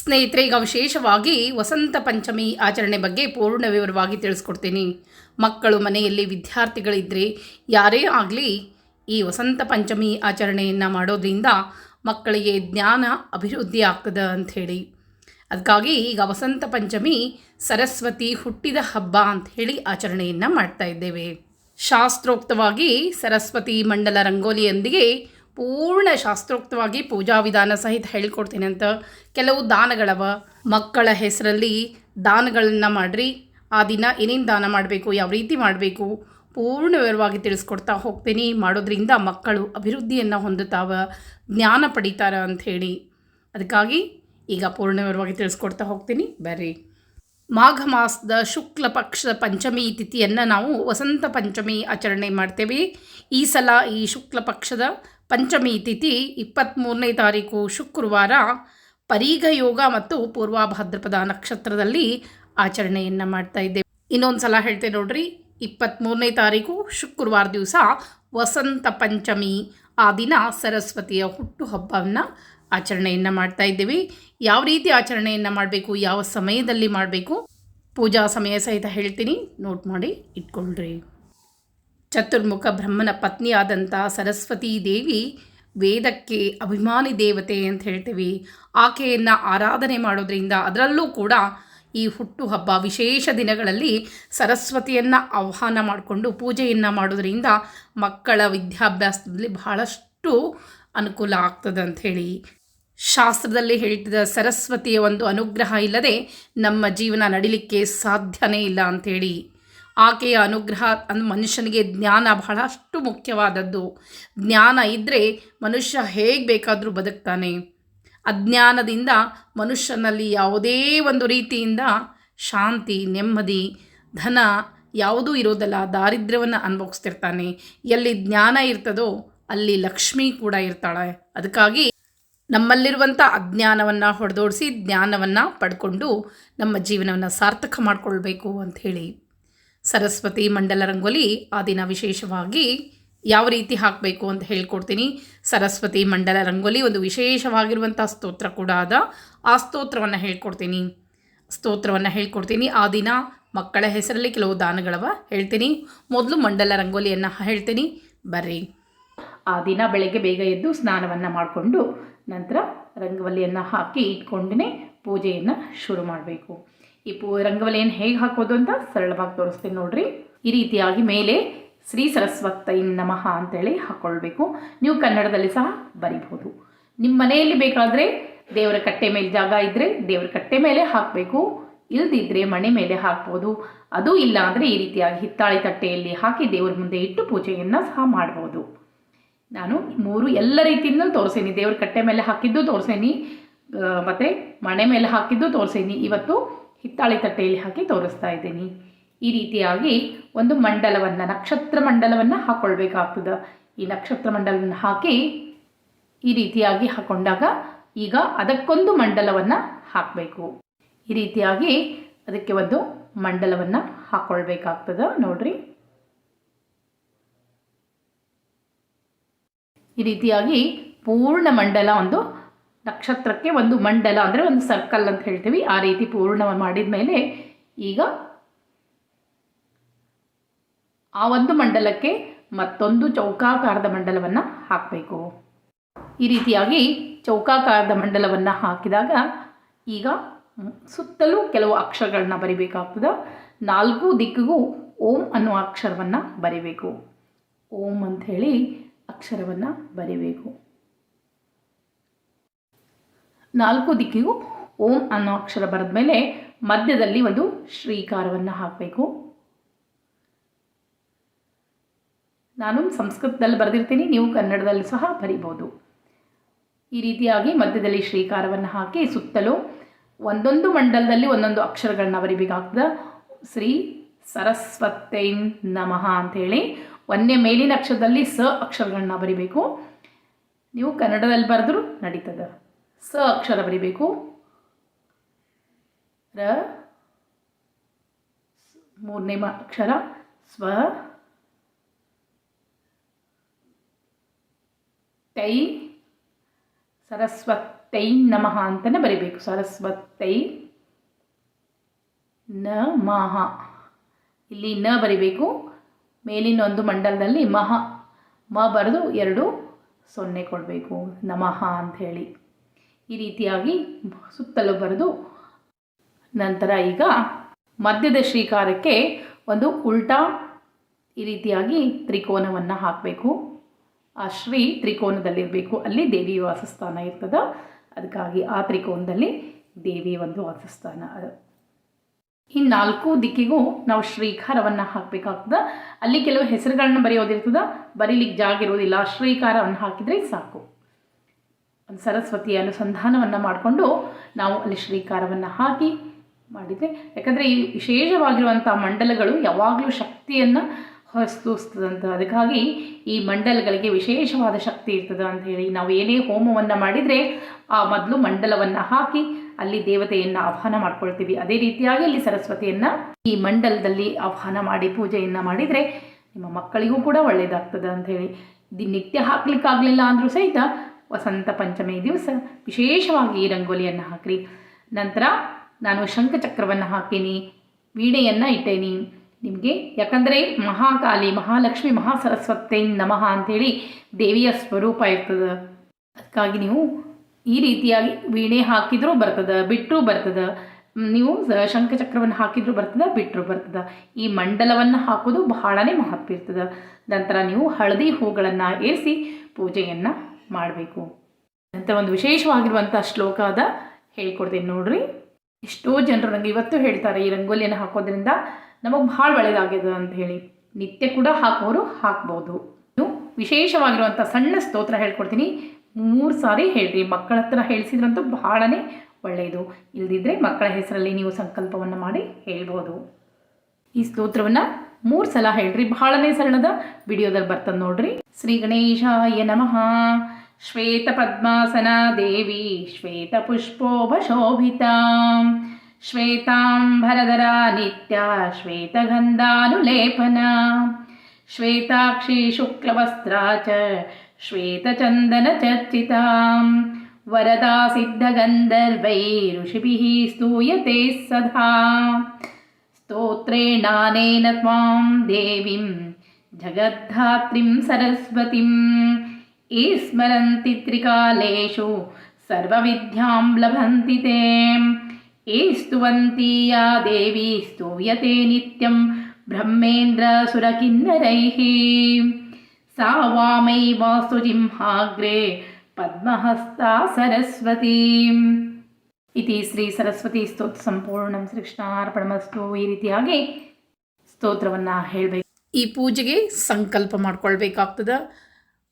ಸ್ನೇಹಿತರೆ, ಈಗ ವಿಶೇಷವಾಗಿ ವಸಂತ ಪಂಚಮಿ ಆಚರಣೆ ಬಗ್ಗೆ ಪೂರ್ಣ ವಿವರವಾಗಿ ತಿಳಿಸ್ಕೊಡ್ತೀನಿ. ಮಕ್ಕಳು ಮನೆಯಲ್ಲಿ ವಿದ್ಯಾರ್ಥಿಗಳಿದ್ದರೆ ಯಾರೇ ಆಗಲಿ ಈ ವಸಂತ ಪಂಚಮಿ ಆಚರಣೆಯನ್ನು ಮಾಡೋದ್ರಿಂದ ಮಕ್ಕಳಿಗೆ ಜ್ಞಾನ ಅಭಿವೃದ್ಧಿ ಆಗ್ತದೆ ಅಂಥೇಳಿ. ಅದಕ್ಕಾಗಿ ಈಗ ವಸಂತ ಪಂಚಮಿ ಸರಸ್ವತಿ ಹುಟ್ಟಿದ ಹಬ್ಬ ಅಂಥೇಳಿ ಆಚರಣೆಯನ್ನು ಮಾಡ್ತಾ ಇದ್ದೇವೆ. ಶಾಸ್ತ್ರೋಕ್ತವಾಗಿ ಸರಸ್ವತಿ ಮಂಡಲ ರಂಗೋಲಿಯೊಂದಿಗೆ ಪೂರ್ಣ ಶಾಸ್ತ್ರೋಕ್ತವಾಗಿ ಪೂಜಾ ವಿಧಾನ ಸಹಿತ ಹೇಳ್ಕೊಡ್ತೀನಿ ಅಂತ. ಕೆಲವು ದಾನಗಳವ, ಮಕ್ಕಳ ಹೆಸರಲ್ಲಿ ದಾನಗಳನ್ನು ಮಾಡಿರಿ. ಆ ದಿನ ಏನೇನು ದಾನ ಮಾಡಬೇಕು, ಯಾವ ರೀತಿ ಮಾಡಬೇಕು, ಪೂರ್ಣ ವಿವರವಾಗಿ ತಿಳಿಸ್ಕೊಡ್ತಾ ಹೋಗ್ತೀನಿ. ಮಾಡೋದ್ರಿಂದ ಮಕ್ಕಳು ಅಭಿವೃದ್ಧಿಯನ್ನು ಹೊಂದುತ್ತಾವ, ಜ್ಞಾನ ಪಡಿತಾರ ಅಂಥೇಳಿ. ಅದಕ್ಕಾಗಿ ಈಗ ಪೂರ್ಣ ವಿವರವಾಗಿ ತಿಳಿಸ್ಕೊಡ್ತಾ ಹೋಗ್ತೀನಿ. ಬರ್ರಿ. ಮಾಘ ಮಾಸದ ಶುಕ್ಲ ಪಕ್ಷದ ಪಂಚಮಿ ತಿಥಿಯನ್ನು ನಾವು ವಸಂತ ಪಂಚಮಿ ಆಚರಣೆ ಮಾಡ್ತೇವೆ. ಈ ಸಲ ಈ ಶುಕ್ಲ ಪಕ್ಷದ ಪಂಚಮಿ ತಿಥಿ 23ನೇ ತಾರೀಕು ಶುಕ್ರವಾರ ಪರೀಘ ಯೋಗ ಮತ್ತು ಪೂರ್ವ ಭಾದ್ರಪದ ನಕ್ಷತ್ರದಲ್ಲಿ ಆಚರಣೆಯನ್ನು ಮಾಡ್ತಾ ಇದ್ದೇವೆ. ಇನ್ನೊಂದು ಸಲ ಹೇಳ್ತೇನೆ ನೋಡ್ರಿ, 23ನೇ ತಾರೀಕು ಶುಕ್ರವಾರ ದಿವಸ ವಸಂತ ಪಂಚಮಿ. ಆ ದಿನ ಸರಸ್ವತಿಯ ಹುಟ್ಟುಹಬ್ಬವನ್ನು ಆಚರಣೆಯನ್ನು ಮಾಡ್ತಾ ಇದ್ದೇವೆ. ಯಾವ ರೀತಿ ಆಚರಣೆಯನ್ನು ಮಾಡಬೇಕು, ಯಾವ ಸಮಯದಲ್ಲಿ ಮಾಡಬೇಕು, ಪೂಜಾ ಸಮಯ ಸಹಿತ ಹೇಳ್ತೀನಿ, ನೋಟ್ ಮಾಡಿ ಇಟ್ಕೊಳ್ರಿ. ಚತುರ್ಮುಖ ಬ್ರಹ್ಮನ ಪತ್ನಿಯಾದಂಥ ಸರಸ್ವತೀ ದೇವಿ ವೇದಕ್ಕೆ ಅಭಿಮಾನಿ ದೇವತೆ ಅಂತ ಹೇಳ್ತೀವಿ. ಆಕೆಯನ್ನು ಆರಾಧನೆ ಮಾಡೋದ್ರಿಂದ, ಅದರಲ್ಲೂ ಕೂಡ ಈ ಹುಟ್ಟುಹಬ್ಬ ವಿಶೇಷ ದಿನಗಳಲ್ಲಿ ಸರಸ್ವತಿಯನ್ನು ಆಹ್ವಾನ ಮಾಡಿಕೊಂಡು ಪೂಜೆಯನ್ನು ಮಾಡೋದ್ರಿಂದ ಮಕ್ಕಳ ವಿದ್ಯಾಭ್ಯಾಸದಲ್ಲಿ ಬಹಳಷ್ಟು ಅನುಕೂಲ ಆಗ್ತದೆ ಅಂಥೇಳಿ. ಶಾಸ್ತ್ರದಲ್ಲಿ ಹೇಳ್ತಿದ್ದ ಸರಸ್ವತಿಯ ಒಂದು ಅನುಗ್ರಹ ಇಲ್ಲದೆ ನಮ್ಮ ಜೀವನ ನಡಿಲಿಕ್ಕೆ ಸಾಧ್ಯನೇ ಇಲ್ಲ ಅಂಥೇಳಿ. ಆಕೆಯ ಅನುಗ್ರಹ ಮನುಷ್ಯನಿಗೆ ಜ್ಞಾನ ಬಹಳಷ್ಟು ಮುಖ್ಯವಾದದ್ದು. ಜ್ಞಾನ ಇದ್ದರೆ ಮನುಷ್ಯ ಹೇಗೆ ಬೇಕಾದರೂ ಬದುಕ್ತಾನೆ. ಅಜ್ಞಾನದಿಂದ ಮನುಷ್ಯನಲ್ಲಿ ಯಾವುದೇ ಒಂದು ರೀತಿಯಿಂದ ಶಾಂತಿ, ನೆಮ್ಮದಿ, ಧನ ಯಾವುದೂ ಇರೋದಲ್ಲ. ದಾರಿದ್ರ್ಯವನ್ನು ಅನುಭವಿಸ್ತಿರ್ತಾನೆ. ಎಲ್ಲಿ ಜ್ಞಾನ ಇರ್ತದೋ ಅಲ್ಲಿ ಲಕ್ಷ್ಮಿ ಕೂಡ ಇರ್ತಾಳೆ. ಅದಕ್ಕಾಗಿ ನಮ್ಮಲ್ಲಿರುವಂಥ ಅಜ್ಞಾನವನ್ನು ಹೊಡೆದೋಡಿಸಿ ಜ್ಞಾನವನ್ನು ಪಡ್ಕೊಂಡು ನಮ್ಮ ಜೀವನವನ್ನು ಸಾರ್ಥಕ ಮಾಡಿಕೊಳ್ಬೇಕು ಅಂಥೇಳಿ. ಸರಸ್ವತಿ ಮಂಡಲ ರಂಗೋಲಿ ಆ ದಿನ ವಿಶೇಷವಾಗಿ ಯಾವ ರೀತಿ ಹಾಕಬೇಕು ಅಂತ ಹೇಳ್ಕೊಡ್ತೀನಿ. ಸರಸ್ವತಿ ಮಂಡಲ ರಂಗೋಲಿ ಒಂದು ವಿಶೇಷವಾಗಿರುವಂಥ ಸ್ತೋತ್ರ ಕೂಡ ಅದ. ಆ ಸ್ತೋತ್ರವನ್ನು ಹೇಳ್ಕೊಡ್ತೀನಿ. ಆ ದಿನ ಮಕ್ಕಳ ಹೆಸರಲ್ಲಿ ಕೆಲವು ದಾನಗಳವ ಹೇಳ್ತೀನಿ. ಮೊದಲು ಮಂಡಲ ರಂಗೋಲಿಯನ್ನು ಹೇಳ್ತೀನಿ, ಬರ್ರಿ. ಆ ದಿನ ಬೆಳಗ್ಗೆ ಬೇಗ ಎದ್ದು ಸ್ನಾನವನ್ನು ಮಾಡಿಕೊಂಡು ನಂತರ ರಂಗವಲ್ಲಿಯನ್ನು ಹಾಕಿ ಇಟ್ಕೊಂಡೇ ಪೂಜೆಯನ್ನು ಶುರು ಮಾಡಬೇಕು. ಈ ರಂಗವಲ್ಲಿಯನ್ನು ಹೇಗೆ ಹಾಕೋದು ಅಂತ ಸರಳವಾಗಿ ತೋರಿಸ್ತೀನಿ ನೋಡ್ರಿ. ಈ ರೀತಿಯಾಗಿ ಮೇಲೆ ಶ್ರೀ ಸರಸ್ವತೈ ನಮಃ ಅಂತೇಳಿ ಹಾಕ್ಕೊಳ್ಬೇಕು. ನೀವು ಕನ್ನಡದಲ್ಲಿ ಸಹ ಬರಿಬೋದು. ನಿಮ್ಮ ಮನೆಯಲ್ಲಿ ಬೇಕಾದರೆ ದೇವರ ಕಟ್ಟೆ ಮೇಲೆ ಜಾಗ ಇದ್ದರೆ ದೇವರ ಕಟ್ಟೆ ಮೇಲೆ ಹಾಕಬೇಕು, ಇಲ್ದಿದ್ದರೆ ಮಣೆ ಮೇಲೆ ಹಾಕ್ಬೋದು. ಅದು ಇಲ್ಲ ಅಂದರೆ ಈ ರೀತಿಯಾಗಿ ಹಿತ್ತಾಳಿ ತಟ್ಟೆಯಲ್ಲಿ ಹಾಕಿ ದೇವರ ಮುಂದೆ ಇಟ್ಟು ಪೂಜೆಯನ್ನು ಸಹ ಮಾಡ್ಬೋದು. ನಾನು ಎಲ್ಲ ರೀತಿಯಿಂದ ತೋರಿಸೀನಿ. ದೇವ್ರ ಕಟ್ಟೆ ಮೇಲೆ ಹಾಕಿದ್ದು ತೋರಿಸೀನಿ, ಮತ್ತು ಮಣೆ ಮೇಲೆ ಹಾಕಿದ್ದು ತೋರಿಸೀನಿ. ಇವತ್ತು ಹಿತ್ತಾಳಿ ತಟ್ಟೆಯಲ್ಲಿ ಹಾಕಿ ತೋರಿಸ್ತಾ ಇದ್ದೀನಿ. ಈ ರೀತಿಯಾಗಿ ಒಂದು ಮಂಡಲವನ್ನು, ನಕ್ಷತ್ರ ಮಂಡಲವನ್ನು ಹಾಕ್ಕೊಳ್ಬೇಕಾಗ್ತದೆ. ಈ ನಕ್ಷತ್ರ ಮಂಡಲವನ್ನು ಹಾಕಿ ಈ ರೀತಿಯಾಗಿ ಹಾಕ್ಕೊಂಡಾಗ ಈಗ ಅದಕ್ಕೊಂದು ಮಂಡಲವನ್ನು ಹಾಕಬೇಕು. ಈ ರೀತಿಯಾಗಿ ಅದಕ್ಕೆ ಒಂದು ಮಂಡಲವನ್ನು ಹಾಕ್ಕೊಳ್ಬೇಕಾಗ್ತದೆ ನೋಡ್ರಿ. ಈ ರೀತಿಯಾಗಿ ಪೂರ್ಣ ಮಂಡಲ, ಒಂದು ನಕ್ಷತ್ರಕ್ಕೆ ಒಂದು ಮಂಡಲ ಅಂದರೆ ಒಂದು ಸರ್ಕಲ್ ಅಂತ ಹೇಳ್ತೀವಿ. ಆ ರೀತಿ ಪೂರ್ಣ ಮಾಡಿದ ಮೇಲೆ ಈಗ ಆ ಒಂದು ಮಂಡಲಕ್ಕೆ ಮತ್ತೊಂದು ಚೌಕಾಕಾರದ ಮಂಡಲವನ್ನು ಹಾಕಬೇಕು. ಈ ರೀತಿಯಾಗಿ ಚೌಕಾಕಾರದ ಮಂಡಲವನ್ನು ಹಾಕಿದಾಗ ಈಗ ಸುತ್ತಲೂ ಕೆಲವು ಅಕ್ಷರಗಳನ್ನ ಬರಿಬೇಕಾಗ್ತದೆ. 4 ದಿಕ್ಕಿಗೂ ಓಂ ಅನ್ನುವ ಅಕ್ಷರವನ್ನು ಬರಿಬೇಕು. ಓಂ ಅಂಥೇಳಿ ಅಕ್ಷರವನ್ನು ಬರಿಬೇಕು. 4 ದಿಕ್ಕಿಗೂ ಓಂ ಅನ್ನೋ ಅಕ್ಷರ ಬರೆದ ಮೇಲೆ ಮಧ್ಯದಲ್ಲಿ ಒಂದು ಶ್ರೀಕಾರವನ್ನು ಹಾಕಬೇಕು. ನಾನು ಸಂಸ್ಕೃತದಲ್ಲಿ ಬರೆದಿರ್ತೀನಿ, ನೀವು ಕನ್ನಡದಲ್ಲಿ ಸಹ ಬರಿಬೋದು. ಈ ರೀತಿಯಾಗಿ ಮಧ್ಯದಲ್ಲಿ ಶ್ರೀಕಾರವನ್ನು ಹಾಕಿ ಸುತ್ತಲೂ ಒಂದೊಂದು ಮಂಡಲದಲ್ಲಿ ಒಂದೊಂದು ಅಕ್ಷರಗಳನ್ನ ಬರಿಬೇಕಾಗ್ತದೆ. ಶ್ರೀ ಸರಸ್ವತೈ ನಮಃ ಅಂಥೇಳಿ ಒಂದೇ ಮೇಲಿನ ಅಕ್ಷರದಲ್ಲಿ ಸ ಅಕ್ಷರಗಳನ್ನ ಬರಿಬೇಕು. ನೀವು ಕನ್ನಡದಲ್ಲಿ ಬರೆದ್ರೂ ನಡೀತದೆ. ಸ ಅಕ್ಷರ ಬರಿಬೇಕು. ರ, 3ನೇ ಅಕ್ಷರ ಸ್ವ, ತೈ, ಸರಸ್ವತೈ ನಮಃ ಅಂತಲೇ ಬರೀಬೇಕು. ಸರಸ್ವತೈ ನಮಃ. ಇಲ್ಲಿ ನ ಬರಿಬೇಕು. ಮೇಲಿನ ಒಂದು ಮಂಡಲದಲ್ಲಿ ಮ ಬರೆದು 2 0 ಕೊಡಬೇಕು. ನಮಃ ಅಂಥೇಳಿ ಈ ರೀತಿಯಾಗಿ ಸುತ್ತಲೂ ಬರೆದು ನಂತರ ಈಗ ಮಧ್ಯದ ಶ್ರೀಕಾರಕ್ಕೆ ಒಂದು ಉಲ್ಟಾ ಈ ರೀತಿಯಾಗಿ ತ್ರಿಕೋನವನ್ನು ಹಾಕಬೇಕು. ಆ ಶ್ರೀ ತ್ರಿಕೋನದಲ್ಲಿರಬೇಕು. ಅಲ್ಲಿ ದೇವಿ ವಾಸಸ್ಥಾನ ಇರ್ತದೆ. ಅದಕ್ಕಾಗಿ ಆ ತ್ರಿಕೋನದಲ್ಲಿ ದೇವಿ ಒಂದು ವಾಸಸ್ಥಾನ. ಈ 4 ದಿಕ್ಕಿಗೂ ನಾವು ಶ್ರೀಕಾರವನ್ನು ಹಾಕಬೇಕಾಗ್ತದೆ. ಅಲ್ಲಿ ಕೆಲವು ಹೆಸರುಗಳನ್ನ ಬರೆಯೋದಿರ್ತದೆ, ಬರೀಲಿಕ್ಕೆ ಜಾಗ ಇರೋದಿಲ್ಲ. ಶ್ರೀಕಾರವನ್ನು ಹಾಕಿದರೆ ಸಾಕು. ಒಂದು ಸರಸ್ವತಿಯ ಅನುಸಂಧಾನವನ್ನು ಮಾಡಿಕೊಂಡು ನಾವು ಅಲ್ಲಿ ಶ್ರೀಕಾರವನ್ನು ಹಾಕಿ ಮಾಡಿದರೆ, ಯಾಕಂದರೆ ಈ ವಿಶೇಷವಾಗಿರುವಂಥ ಮಂಡಲಗಳು ಯಾವಾಗಲೂ ಶಕ್ತಿಯನ್ನು ಹೊರಸೂಸ್ತದಂತ. ಅದಕ್ಕಾಗಿ ಈ ಮಂಡಲಗಳಿಗೆ ವಿಶೇಷವಾದ ಶಕ್ತಿ ಇರ್ತದೆ ಅಂಥೇಳಿ ನಾವು ಏನೇ ಹೋಮವನ್ನು ಮಾಡಿದರೆ ಆ ಮೊದಲು ಮಂಡಲವನ್ನು ಹಾಕಿ ಅಲ್ಲಿ ದೇವತೆಯನ್ನು ಆಹ್ವಾನ ಮಾಡ್ಕೊಳ್ತೀವಿ. ಅದೇ ರೀತಿಯಾಗಿ ಅಲ್ಲಿ ಸರಸ್ವತಿಯನ್ನು ಈ ಮಂಡಲದಲ್ಲಿ ಆಹ್ವಾನ ಮಾಡಿ ಪೂಜೆಯನ್ನು ಮಾಡಿದರೆ ನಿಮ್ಮ ಮಕ್ಕಳಿಗೂ ಕೂಡ ಒಳ್ಳೆಯದಾಗ್ತದೆ ಅಂಥೇಳಿ. ನಿತ್ಯ ಹಾಕ್ಲಿಕ್ಕಾಗಲಿಲ್ಲ ಅಂದರೂ ಸಹಿತ ವಸಂತ ಪಂಚಮಿ ದಿವಸ ವಿಶೇಷವಾಗಿ ಈ ರಂಗೋಲಿಯನ್ನು ಹಾಕಿರಿ. ನಂತರ ನಾನು ಶಂಖಚಕ್ರವನ್ನು ಹಾಕೀನಿ, ವೀಣೆಯನ್ನು ಇಟ್ಟೇನಿ ನಿಮಗೆ. ಯಾಕಂದರೆ ಮಹಾಕಾಲಿ, ಮಹಾಲಕ್ಷ್ಮಿ, ಮಹಾಸರಸ್ವತಿ ನಮಃ ಅಂಥೇಳಿ ದೇವಿಯ ಸ್ವರೂಪ ಇರ್ತದೆ. ಅದಕ್ಕಾಗಿ ನೀವು ಈ ರೀತಿಯಾಗಿ ವೀಣೆ ಹಾಕಿದರೂ ಬರ್ತದೆ, ಬಿಟ್ಟರೂ ಬರ್ತದೆ. ನೀವು ಶಂಖಚಕ್ರವನ್ನು ಹಾಕಿದರೂ ಬರ್ತದೆ, ಬಿಟ್ಟರೂ ಬರ್ತದೆ. ಈ ಮಂಡಲವನ್ನು ಹಾಕೋದು ಬಹಳನೇ ಮಹತ್ವ ಇರ್ತದೆ. ನಂತರ ನೀವು ಹಳದಿ ಹೂಗಳನ್ನು ಏರಿಸಿ ಪೂಜೆಯನ್ನು ಮಾಡಬೇಕು. ನಂತರ ಒಂದು ವಿಶೇಷವಾಗಿರುವಂಥ ಶ್ಲೋಕದ ಹೇಳ್ಕೊಡ್ತೀನಿ ನೋಡ್ರಿ. ಎಷ್ಟೋ ಜನರು ನನಗೆ ಇವತ್ತು ಹೇಳ್ತಾರೆ ಈ ರಂಗೋಲಿಯನ್ನು ಹಾಕೋದ್ರಿಂದ ನಮಗೆ ಭಾಳ ಒಳ್ಳೆಯದಾಗ್ಯದ ಅಂತ ಹೇಳಿ. ನಿತ್ಯ ಕೂಡ ಹಾಕೋರು ಹಾಕ್ಬೋದು. ನೀವು ವಿಶೇಷವಾಗಿರುವಂಥ ಸಣ್ಣ ಸ್ತೋತ್ರ ಹೇಳ್ಕೊಡ್ತೀನಿ, 3 ಸಾರಿ ಹೇಳ್ರಿ. ಮಕ್ಕಳ ಹತ್ರ ಹೇಳಿಸಿದ್ರಂತೂ ಬಹಳನೇ ಒಳ್ಳೆಯದು. ಇಲ್ಲದಿದ್ದರೆ ಮಕ್ಕಳ ಹೆಸರಲ್ಲಿ ನೀವು ಸಂಕಲ್ಪವನ್ನು ಮಾಡಿ ಹೇಳ್ಬೋದು. ಈ ಸ್ತೋತ್ರವನ್ನು 3 ಸಲ ಹೇಳ್ರಿ. ಬಹಳನೇ ಸರಳದ ವಿಡಿಯೋದಲ್ಲಿ ಬರ್ತದೆ ನೋಡ್ರಿ. ಶ್ರೀ ಗಣೇಶಾಯ ನಮಃ. ಶ್ವೇತ ಪದ್ಮಾಸನ ದೇವಿ ಶ್ವೇತ ಪುಷ್ಪೋಭಶೋಭಿತಾ ಶ್ವೇತಾಂಬರಧರ ನಿತ್ಯ ಶ್ವೇತಗಂಧಾನುಲೇಪನ ಶ್ವೇತಾಕ್ಷಿ ಶುಕ್ಲವಸ್ತ್ರ ಚ ಶ್ವೇತಚಂದನ ಚರ್ಚಿತಾ ವರದಾ ಸಿದ್ಧಗಂಧರ್ವೈ ಋಷಿಭಿಃ ಸ್ತೂಯತೆ ಸದಾ ಸ್ತೋತ್ರೇಣಾನೇನ ತ್ವಾಂ ದೇವಿಂ ಜಗದ್ಧಾತ್ರಿಂ ಸರಸ್ವತಿಂ ಈಸ್ಮರಂತಿ ತ್ರಿಕಾಲೇಷು ಸರ್ವವಿದ್ಯಾಂ ಲಭಂತಿ ತೇ ಸ್ತುವಂತಿ ಯಾ ದೇವಿ ಸ್ತೂಯತೆ ನಿತ್ಯಂ ಬ್ರಹ್ಮೇಂದ್ರ ಸುರಕಿನ್ನರೈಃ ಸಾ ವಾಮೈ ವಾಸ್ತು ಜಿಂಹಾಗ್ರೆ ಪದ್ಮಹಸ್ತಾ ಸರಸ್ವತಿ. ಇತಿ ಶ್ರೀ ಸರಸ್ವತಿ ಸ್ತೋತ್ರ ಸಂಪೂರ್ಣಂ. ಶ್ರೀಕೃಷ್ಣಾರ್ಪಣಮಸ್ತು. ಈ ರೀತಿಯಾಗಿ ಸ್ತೋತ್ರವನ್ನು ಹೇಳಬೇಕು. ಈ ಪೂಜೆಗೆ ಸಂಕಲ್ಪ ಮಾಡ್ಕೊಳ್ಬೇಕಾಗ್ತದೆ.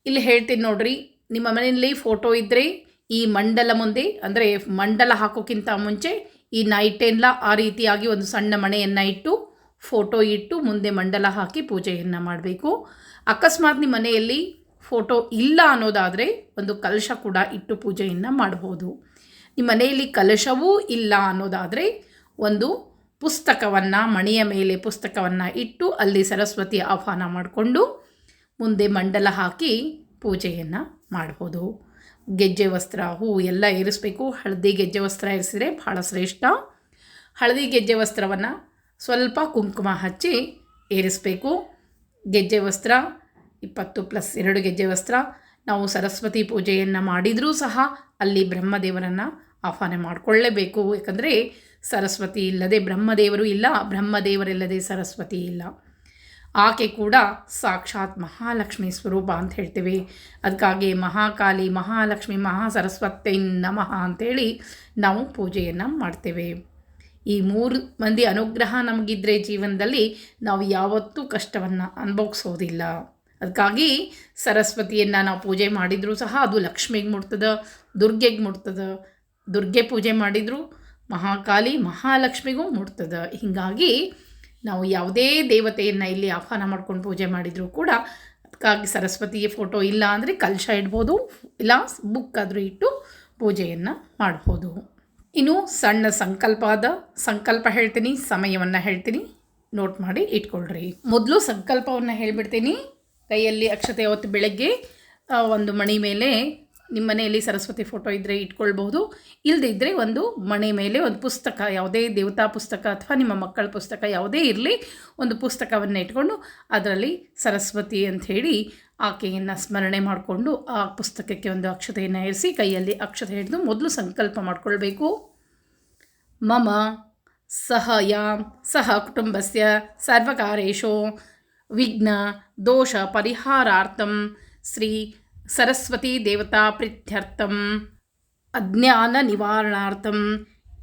ಇಲ್ಲಿ ಹೇಳ್ತೀನಿ ನೋಡ್ರಿ, ನಿಮ್ಮ ಮನೆಯಲ್ಲಿ ಫೋಟೋ ಇದ್ದರೆ ಈ ಮಂಡಲ ಮುಂದೆ, ಅಂದರೆ ಮಂಡಲ ಹಾಕೋಕ್ಕಿಂತ ಮುಂಚೆ ಈ ನೈಟೆಲ್ಲ ಆ ರೀತಿಯಾಗಿ ಒಂದು ಸಣ್ಣ ಮಣೆಯನ್ನು ಇಟ್ಟು ಫೋಟೋ ಇಟ್ಟು ಮುಂದೆ ಮಂಡಲ ಹಾಕಿ ಪೂಜೆಯನ್ನು ಮಾಡಬೇಕು. ಅಕಸ್ಮಾತ್ ನಿಮ್ಮ ಮನೆಯಲ್ಲಿ ಫೋಟೋ ಇಲ್ಲ ಅನ್ನೋದಾದರೆ ಒಂದು ಕಲಶ ಕೂಡ ಇಟ್ಟು ಪೂಜೆಯನ್ನು ಮಾಡ್ಬೋದು. ನಿಮ್ಮ ಮನೆಯಲ್ಲಿ ಕಲಶವೂ ಇಲ್ಲ ಅನ್ನೋದಾದರೆ ಒಂದು ಪುಸ್ತಕವನ್ನು, ಮಣೆಯ ಮೇಲೆ ಪುಸ್ತಕವನ್ನು ಇಟ್ಟು ಅಲ್ಲಿ ಸರಸ್ವತಿ ಆಹ್ವಾನ ಮಾಡಿಕೊಂಡು ಮುಂದೆ ಮಂಡಲ ಹಾಕಿ ಪೂಜೆಯನ್ನು ಮಾಡ್ಬೋದು. ಗೆಜ್ಜೆ ವಸ್ತ್ರ, ಹೂ ಎಲ್ಲ ಏರಿಸಬೇಕು. ಹಳದಿ ಗೆಜ್ಜೆ ವಸ್ತ್ರ ಏರಿಸಿದರೆ ಭಾಳ ಶ್ರೇಷ್ಠ. ಹಳದಿ ಗೆಜ್ಜೆ ವಸ್ತ್ರವನ್ನು ಸ್ವಲ್ಪ ಕುಂಕುಮ ಹಚ್ಚಿ ಏರಿಸಬೇಕು. ಗೆಜ್ಜೆ ವಸ್ತ್ರ 20+2 ಗೆಜ್ಜೆ ವಸ್ತ್ರ. ನಾವು ಸರಸ್ವತಿ ಪೂಜೆಯನ್ನು ಮಾಡಿದರೂ ಸಹ ಅಲ್ಲಿ ಬ್ರಹ್ಮದೇವರನ್ನು ಆಹ್ವಾನ ಮಾಡಿಕೊಳ್ಳೇಬೇಕು. ಯಾಕಂದರೆ ಸರಸ್ವತಿ ಇಲ್ಲದೆ ಬ್ರಹ್ಮದೇವರು ಇಲ್ಲ, ಬ್ರಹ್ಮದೇವರಿಲ್ಲದೆ ಸರಸ್ವತಿ ಇಲ್ಲ. ಆಕೆ ಕೂಡ ಸಾಕ್ಷಾತ್ ಮಹಾಲಕ್ಷ್ಮಿ ಸ್ವರೂಪ ಅಂತ ಹೇಳ್ತೇವೆ. ಅದಕ್ಕಾಗಿ ಮಹಾಕಾಲಿ, ಮಹಾಲಕ್ಷ್ಮಿ, ಮಹಾಸರಸ್ವತಿ ನಮಃ ಅಂಥೇಳಿ ನಾವು ಪೂಜೆಯನ್ನು ಮಾಡ್ತೇವೆ. ಈ 3 ಮಂದಿ ಅನುಗ್ರಹ ನಮಗಿದ್ರೆ ಜೀವನದಲ್ಲಿ ನಾವು ಯಾವತ್ತೂ ಕಷ್ಟವನ್ನು ಅನುಭವಿಸೋದಿಲ್ಲ. ಅದಕ್ಕಾಗಿ ಸರಸ್ವತಿಯನ್ನು ನಾವು ಪೂಜೆ ಮಾಡಿದರೂ ಸಹ ಅದು ಲಕ್ಷ್ಮಿಗೆ ಮುಟ್ತದೆ, ದುರ್ಗೆಗೆ ಮುಟ್ತದೆ. ದುರ್ಗೆ ಪೂಜೆ ಮಾಡಿದರೂ ಮಹಾಕಾಲಿ, ಮಹಾಲಕ್ಷ್ಮಿಗೂ ಮುಟ್ತದೆ. ಹೀಗಾಗಿ ನಾವು ಯಾವುದೇ ದೇವತೆಯನ್ನು ಇಲ್ಲಿ ಆಹ್ವಾನ ಮಾಡ್ಕೊಂಡು ಪೂಜೆ ಮಾಡಿದರೂ ಕೂಡ ಅದಕ್ಕಾಗಿ ಸರಸ್ವತಿಯ ಫೋಟೋ ಇಲ್ಲ ಅಂದರೆ ಕಲಶ ಇಡ್ಬೋದು, ಇಲ್ಲ ಬುಕ್ ಆದರೂ ಇಟ್ಟು ಪೂಜೆಯನ್ನು ಮಾಡ್ಬೋದು. ಇನ್ನು ಸಣ್ಣ ಸಂಕಲ್ಪ ಹೇಳ್ತೀನಿ, ಸಮಯವನ್ನು ಹೇಳ್ತೀನಿ, ನೋಟ್ ಮಾಡಿ ಇಟ್ಕೊಳ್ರಿ. ಮೊದಲು ಸಂಕಲ್ಪವನ್ನು ಹೇಳಿಬಿಡ್ತೀನಿ. ಕೈಯಲ್ಲಿ ಅಕ್ಷತೆ ಹೊತ್ತು ಬೆಳಗ್ಗೆ ಒಂದು ಮಣಿ ಮೇಲೆ ನಿಮ್ಮ ಮನೆಯಲ್ಲಿ ಸರಸ್ವತಿ ಫೋಟೋ ಇದ್ದರೆ ಇಟ್ಕೊಳ್ಬಹುದು. ಇಲ್ಲದೇ ಇದ್ದರೆ ಒಂದು ಮಣೆ ಮೇಲೆ ಒಂದು ಪುಸ್ತಕ, ಯಾವುದೇ ದೇವತಾ ಪುಸ್ತಕ ಅಥವಾ ನಿಮ್ಮ ಮಕ್ಕಳ ಪುಸ್ತಕ ಯಾವುದೇ ಇರಲಿ, ಒಂದು ಪುಸ್ತಕವನ್ನು ಇಟ್ಕೊಂಡು ಅದರಲ್ಲಿ ಸರಸ್ವತಿ ಅಂಥೇಳಿ ಆಕೆಯನ್ನು ಸ್ಮರಣೆ ಮಾಡಿಕೊಂಡು ಆ ಪುಸ್ತಕಕ್ಕೆ ಒಂದು ಅಕ್ಷತೆಯನ್ನು ಇರಿಸಿ ಕೈಯಲ್ಲಿ ಅಕ್ಷತೆ ಹಿಡಿದು ಮೊದಲು ಸಂಕಲ್ಪ ಮಾಡಿಕೊಳ್ಬೇಕು. ಮಮ ಸಹ ಕುಟುಂಬಸ್ಯ ಸರ್ವಕಾರೇಷು ವಿಘ್ನ ದೋಷ ಪರಿಹಾರಾರ್ಥಂ ಶ್ರೀ ಸರಸ್ವತಿ ದೇವತಾ ಪ್ರೀತ್ಯರ್ಥಂ ಅಜ್ಞಾನ ನಿವಾರಣಾರ್ಥಂ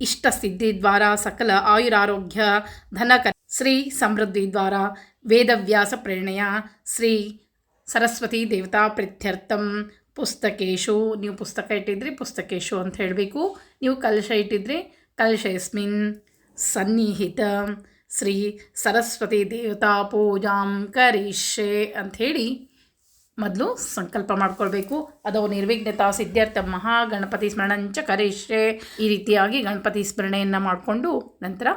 ಇಷ್ಟಸಿದ್ಧಿ ದ್ವಾರ ಸಕಲ ಆಯುರಾರೋಗ್ಯ ಧನಕ ಶ್ರೀ ಸಮೃದ್ಧಿ ದ್ವಾರ ವೇದವ್ಯಾಸ ಪ್ರೇರಣೆಯ ಶ್ರೀ ಸರಸ್ವತಿ ದೇವತಾ ಪ್ರೀತ್ಯರ್ಥಂ ಪುಸ್ತಕೇಶು, ನೀವು ಪುಸ್ತಕ ಇಟ್ಟಿದ್ರಿ ಪುಸ್ತಕೇಶು ಅಂತ ಹೇಳಬೇಕು. ನೀವು ಕಲಶ ಇಟ್ಟಿದ್ರಿ ಕಲಶಸ್ಮಿನ್ ಸನ್ನಿಹಿತ ಶ್ರೀ ಸರಸ್ವತಿ ದೇವತಾ ಪೂಜಾಂ ಕರಿಷ್ಯೆ ಅಂಥೇಳಿ ಮೊದಲು ಸಂಕಲ್ಪ ಮಾಡ್ಕೊಳ್ಬೇಕು. ಅದು ನಿರ್ವಿಘ್ನತಾ ಸಿದ್ಧಾರ್ಥ ಮಹಾಗಣಪತಿ ಸ್ಮರಣಂಚ ಕರಿಷ್ಯೆ, ಈ ರೀತಿಯಾಗಿ ಗಣಪತಿ ಸ್ಮರಣೆಯನ್ನು ಮಾಡಿಕೊಂಡು ನಂತರ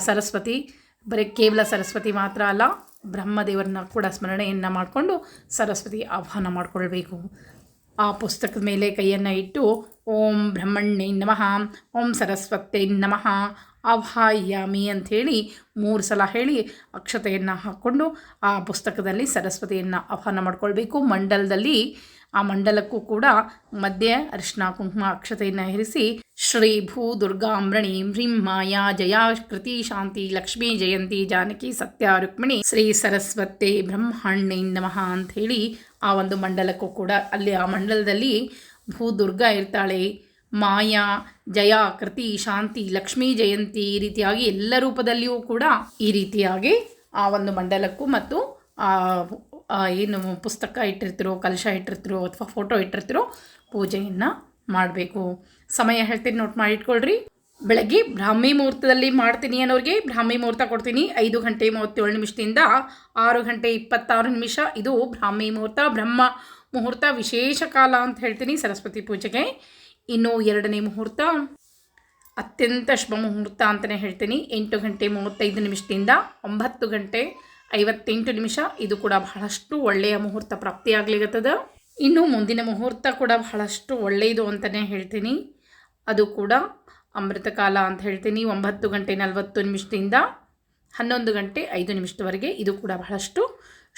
ಸರಸ್ವತಿ, ಬರೀ ಕೇವಲ ಸರಸ್ವತಿ ಮಾತ್ರ ಅಲ್ಲ, ಬ್ರಹ್ಮದೇವರನ್ನ ಕೂಡ ಸ್ಮರಣೆಯನ್ನು ಮಾಡಿಕೊಂಡು ಸರಸ್ವತಿ ಆಹ್ವಾನ ಮಾಡಿಕೊಳ್ಬೇಕು. ಆ ಪುಸ್ತಕದ ಮೇಲೆ ಕೈಯನ್ನು ಇಟ್ಟು ಓಂ ಬ್ರಹ್ಮಣ್ಯೈ ನಮಃ, ಓಂ ಸರಸ್ವತೈ ನಮಃ ಆವಾಹಯಾಮಿ ಅಂಥೇಳಿ 3 ಸಲ ಹೇಳಿ ಅಕ್ಷತೆಯನ್ನು ಹಾಕ್ಕೊಂಡು ಆ ಪುಸ್ತಕದಲ್ಲಿ ಸರಸ್ವತಿಯನ್ನು ಆಹ್ವಾನ ಮಾಡ್ಕೊಳ್ಬೇಕು. ಮಂಡಲದಲ್ಲಿ ಆ ಮಂಡಲಕ್ಕೂ ಕೂಡ ಮಧ್ಯೆ ಅರಿಶಿನ ಕುಂಕುಮ ಅಕ್ಷತೆಯನ್ನು ಇರಿಸಿ ಶ್ರೀ ಭೂ ದುರ್ಗಾಂಬ್ರಣಿ ಹ್ರೀಂ ಮಾಯಾ ಜಯಾ ಕೃತಿ ಶಾಂತಿ ಲಕ್ಷ್ಮೀ ಜಯಂತಿ ಜಾನಕಿ ಸತ್ಯ ರುಕ್ಮಿಣಿ ಶ್ರೀ ಸರಸ್ವತಿ ಬ್ರಹ್ಮಣ್ಯೈ ನಮಃ ಅಂಥೇಳಿ ಆ ಒಂದು ಮಂಡಲಕ್ಕೂ ಕೂಡ, ಅಲ್ಲಿ ಆ ಮಂಡಲದಲ್ಲಿ ಭೂ ದುರ್ಗಾ ಇರ್ತಾಳೆ, ಮಾಯಾ ಜಯಾ ಕೃತಿ ಶಾಂತಿ ಲಕ್ಷ್ಮೀ ಜಯಂತಿ, ಈ ರೀತಿಯಾಗಿ ಎಲ್ಲ ರೂಪದಲ್ಲಿಯೂ ಕೂಡ ಈ ರೀತಿಯಾಗಿ ಆ ಒಂದು ಮಂಡಲಕ್ಕೂ ಮತ್ತು ಏನು ಪುಸ್ತಕ ಇಟ್ಟಿರ್ತಿರೋ, ಕಲಶ ಇಟ್ಟಿರ್ತಿರೋ ಅಥವಾ ಫೋಟೋ ಇಟ್ಟಿರ್ತಿರೋ ಪೂಜೆಯನ್ನು ಮಾಡಬೇಕು. ಸಮಯ ಹೇಳ್ತೀನಿ, ನೋಟ್ ಮಾಡಿ ಇಟ್ಕೊಳ್ರಿ. ಬೆಳಗ್ಗೆ ಬ್ರಾಹ್ಮಿ ಮುಹೂರ್ತದಲ್ಲಿ ಮಾಡ್ತೀನಿ ಅನ್ನೋರಿಗೆ ಬ್ರಾಹ್ಮಿ ಮುಹೂರ್ತ ಕೊಡ್ತೀನಿ. 5 ಗಂಟೆ 37 ನಿಮಿಷದಿಂದ 6 ಗಂಟೆ 26 ನಿಮಿಷ ಇದು ಬ್ರಾಹ್ಮಿ ಮುಹೂರ್ತ. ಬ್ರಹ್ಮ ಮುಹೂರ್ತ ವಿಶೇಷ ಕಾಲ ಅಂತ ಹೇಳ್ತೀನಿ ಸರಸ್ವತಿ ಪೂಜೆಗೆ. ಇನ್ನು 2ನೇ ಮುಹೂರ್ತ ಅತ್ಯಂತ ಶುಭ ಮುಹೂರ್ತ ಅಂತಲೇ ಹೇಳ್ತೀನಿ. 8 ಗಂಟೆ 35 ನಿಮಿಷದಿಂದ 9 ಗಂಟೆ 58 ನಿಮಿಷ, ಇದು ಕೂಡ ಬಹಳಷ್ಟು ಒಳ್ಳೆಯ ಮುಹೂರ್ತ ಪ್ರಾಪ್ತಿಯಾಗಲಿಗತ್ತದ. ಇನ್ನು ಮುಂದಿನ ಮುಹೂರ್ತ ಕೂಡ ಬಹಳಷ್ಟು ಒಳ್ಳೆಯದು ಅಂತಲೇ ಹೇಳ್ತೀನಿ, ಅದು ಕೂಡ ಅಮೃತ ಕಾಲ ಅಂತ ಹೇಳ್ತೀನಿ. 9 ಗಂಟೆ 40 ನಿಮಿಷದಿಂದ 11 ಗಂಟೆ 5 ನಿಮಿಷದವರೆಗೆ ಇದು ಕೂಡ ಬಹಳಷ್ಟು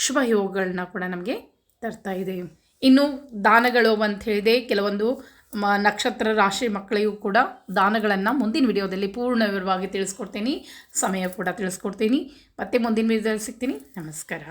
ಶುಭ ಯೋಗಗಳನ್ನ ಕೂಡ ನಮಗೆ ತರ್ತಾ ಇದೆ. ಇನ್ನು ದಾನಗಳು ಅಂತ ಹೇಳಿದೆ, ಕೆಲವೊಂದು ನಕ್ಷತ್ರ ರಾಶಿ ಮಕ್ಕಳಿಗೂ ಕೂಡ ದಾನಗಳನ್ನು ಮುಂದಿನ ವಿಡಿಯೋದಲ್ಲಿ ಪೂರ್ಣ ವಿವರವಾಗಿ ತಿಳಿಸ್ಕೊಡ್ತೀನಿ, ಸಮಯ ಕೂಡ ತಿಳಿಸ್ಕೊಡ್ತೀನಿ. ಮತ್ತೆ ಮುಂದಿನ ವಿಡಿಯೋದಲ್ಲಿ ಸಿಗ್ತೀನಿ. ನಮಸ್ಕಾರ.